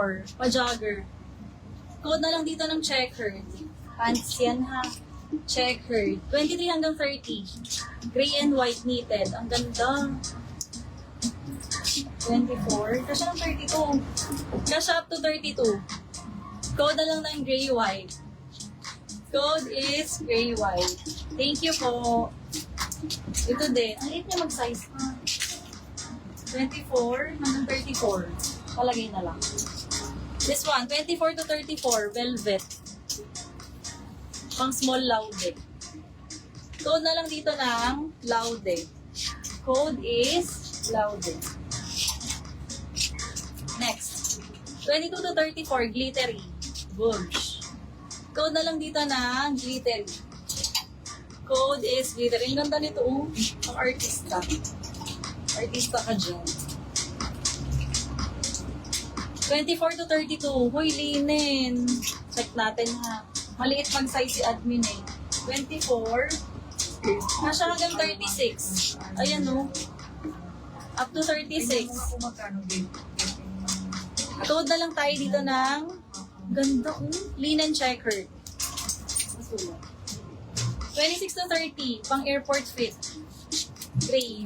24, pa-jogger. Code na lang dito ng checkered. Pants yan ha. Checkered. 23 hanggang 30. Gray and white knitted. Ang ganda. 24. Kasya ng 32. Kasya up to 32. Code na lang ng gray-white. Code is gray-white. Thank you po. Ito din. Ang liit niya mag-size na. 24 hanggang 34. Palagay na lang. This one, 24 to 34. Velvet. Pang small laude. Code na lang dito ng laude. Code is laude. Next. 22 to 34. Glittery. Bulge. Code na lang dito ng glittery. Code is glittery. Ang ganda nito, ang artista. Artista ka dyan. 24 to 32. Hoy, linen. Check natin ha. Maliit mag-size si admin eh. 24. Nasya hanggang 36. Ayan o. Up to 36. Code na lang tayo dito ng ganda linen checkered. 26 to 30. Pang airport fit. Gray.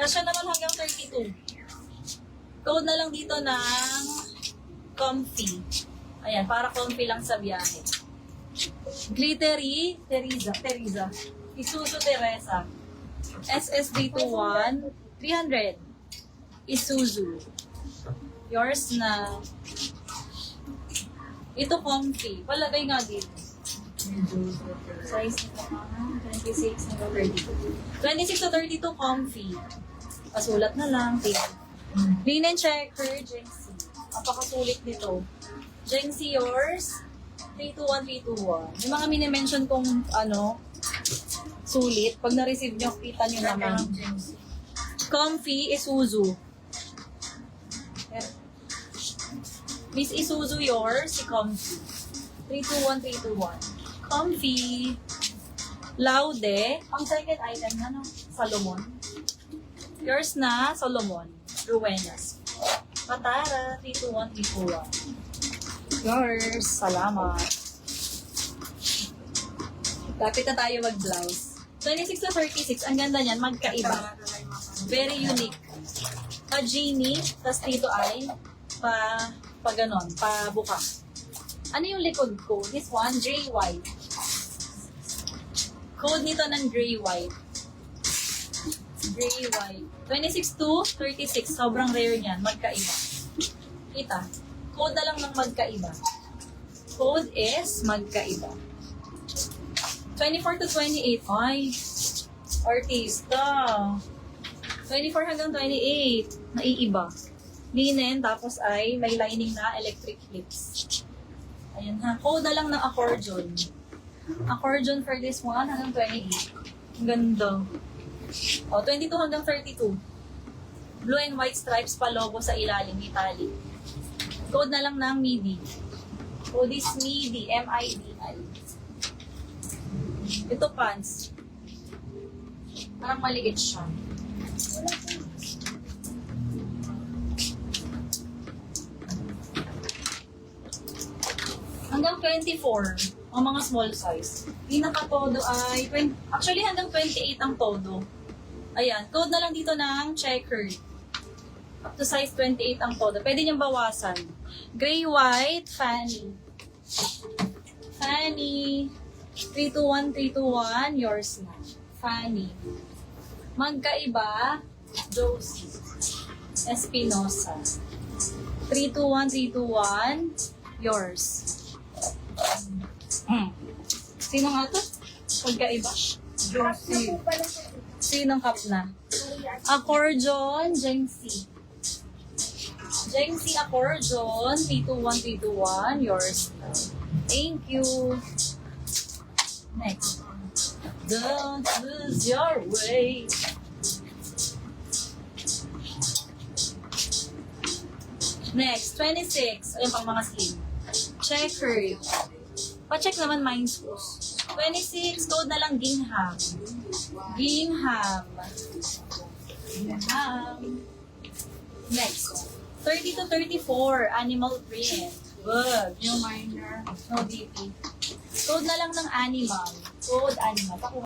Nasya naman hanggang 32. Code na lang dito ng comfy. Ayan, para comfy lang sa biyahe. Glittery, Teresa. Isuzu Teresa. SSD21, 300. Isuzu. Yours na. Ito comfy. Palagay nga dito. Size nito 26 to 32. 26 to 32 comfy. Pasulat na lang. Linen checker, Jency. Napakasulit nito. Jency, yours? 321, 321. Yung mga mini-mention kong sulit. Pag na-receive nyo, kita nyo naman. Comfy, Isuzu. Miss Isuzu, yours? Si Comfy. 321, 321. Comfy. Laude. Ang second item na, Solomon. Yours na, Solomon. Ruenas. Patara, 321, 321. Yours. Salamat. Lapit na tayo mag-blouse. 26 to 36. Ang ganda niyan. Magkaiba. Very unique. Pa-genie. Tapos dito ay pa ganon. Pa-buka. Ano yung likod ko? This one, gray-white. Code nito ng gray-white. Gray-white. 26 to 36. Sobrang rare niyan. Magkaiba. Kita. Code na lang ng magkaiba. Code is magkaiba. 24 to 28. Ay, artista. 24 hanggang 28. Naiiba. Linen, tapos ay may lining na electric clips. Ayan ha. Code na lang ng accordion. Accordion for this one hanggang 28. Ang ganda. O, 22 hanggang 32. Blue and white stripes pa logo sa ilalim, italic. Code na lang ng MIDI. Code is MIDI, M-I-D-I. Ito pants. Parang maliit siya. Hanggang 24, ang mga small size. Pinaka-todo ay, actually hanggang 28 ang todo. Ayan, code na lang dito ng checkered. Up to size 28 ang todo. Pwede niyang bawasan. Gray-white, Fanny. Fanny. 321, 321, yours na. Fanny. Magkaiba, Josie. Espinosa. 321, 321, yours. Sino nga to? Magkaiba. Josie. Sinong cup na? Accordion, Jency. Jency Accordion, 321, 321, yours. Thank you. Next. Don't lose your way. Next, 26. Ayun pang mga slim. Checkered. Pa-check naman Mindspoos. 26, code na lang Gingham. Gingham. Gingham. Next. 30 to 34, animal print. Good. Yung minor. No DP. Code na lang ng animal. Code animal.